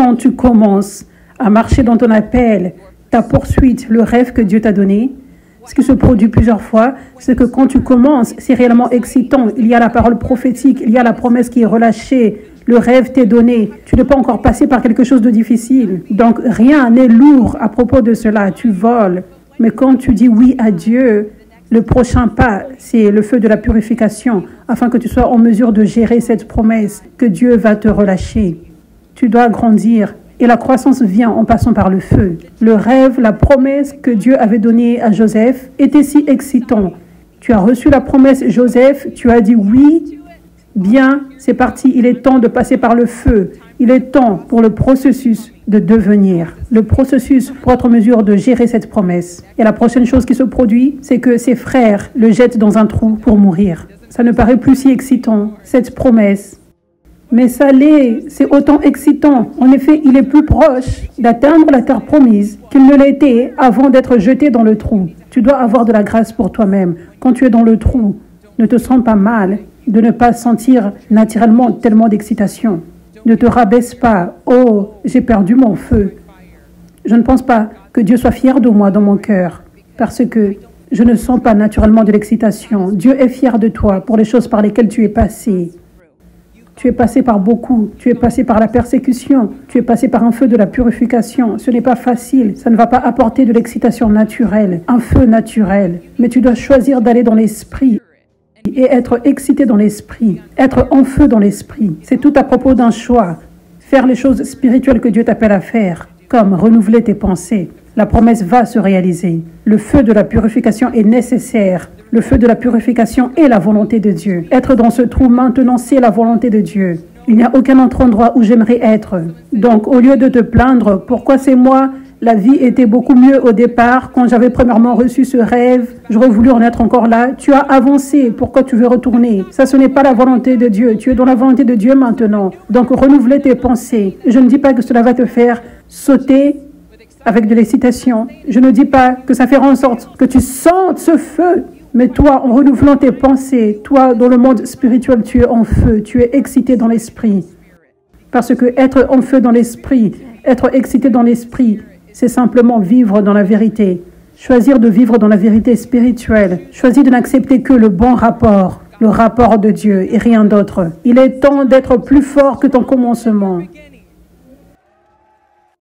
quand tu commences à marcher dans ton appel, ta poursuite, le rêve que Dieu t'a donné, ce qui se produit plusieurs fois, c'est que quand tu commences, c'est réellement excitant. Il y a la parole prophétique, il y a la promesse qui est relâchée, le rêve t'est donné. Tu n'es pas encore passé par quelque chose de difficile. Donc, rien n'est lourd à propos de cela. Tu voles. Mais quand tu dis oui à Dieu, le prochain pas, c'est le feu de la purification, afin que tu sois en mesure de gérer cette promesse que Dieu va te relâcher. Tu dois grandir. Et la croissance vient en passant par le feu. Le rêve, la promesse que Dieu avait donnée à Joseph était si excitant. Tu as reçu la promesse, Joseph, tu as dit oui, bien, c'est parti, il est temps de passer par le feu. Il est temps pour le processus de devenir, le processus pour être en mesure de gérer cette promesse. Et la prochaine chose qui se produit, c'est que ses frères le jettent dans un trou pour mourir. Ça ne paraît plus si excitant, cette promesse. Mais ça l'est, c'est autant excitant. En effet, il est plus proche d'atteindre la terre promise qu'il ne l'était avant d'être jeté dans le trou. Tu dois avoir de la grâce pour toi-même. Quand tu es dans le trou, ne te sens pas mal de ne pas sentir naturellement tellement d'excitation. Ne te rabaisse pas. Oh, j'ai perdu mon feu. Je ne pense pas que Dieu soit fier de moi dans mon cœur parce que je ne sens pas naturellement de l'excitation. Dieu est fier de toi pour les choses par lesquelles tu es passé. Tu es passé par beaucoup, tu es passé par la persécution, tu es passé par un feu de la purification. Ce n'est pas facile, ça ne va pas apporter de l'excitation naturelle, un feu naturel. Mais tu dois choisir d'aller dans l'esprit et être excité dans l'esprit, être en feu dans l'esprit. C'est tout à propos d'un choix. Faire les choses spirituelles que Dieu t'appelle à faire, comme renouveler tes pensées. La promesse va se réaliser. Le feu de la purification est nécessaire. Le feu de la purification est la volonté de Dieu. Être dans ce trou maintenant, c'est la volonté de Dieu. Il n'y a aucun autre endroit où j'aimerais être. Donc, au lieu de te plaindre, pourquoi c'est moi? La vie était beaucoup mieux au départ. Quand j'avais premièrement reçu ce rêve, j'aurais voulu en être encore là. Tu as avancé. Pourquoi tu veux retourner? Ça, ce n'est pas la volonté de Dieu. Tu es dans la volonté de Dieu maintenant. Donc, renouveler tes pensées. Je ne dis pas que cela va te faire sauter avec de l'excitation. Je ne dis pas que ça fera en sorte que tu sentes ce feu. Mais toi, en renouvelant tes pensées, toi, dans le monde spirituel, tu es en feu, tu es excité dans l'esprit. Parce que être en feu dans l'esprit, être excité dans l'esprit, c'est simplement vivre dans la vérité. Choisir de vivre dans la vérité spirituelle. Choisir de n'accepter que le bon rapport, le rapport de Dieu et rien d'autre. Il est temps d'être plus fort que ton commencement.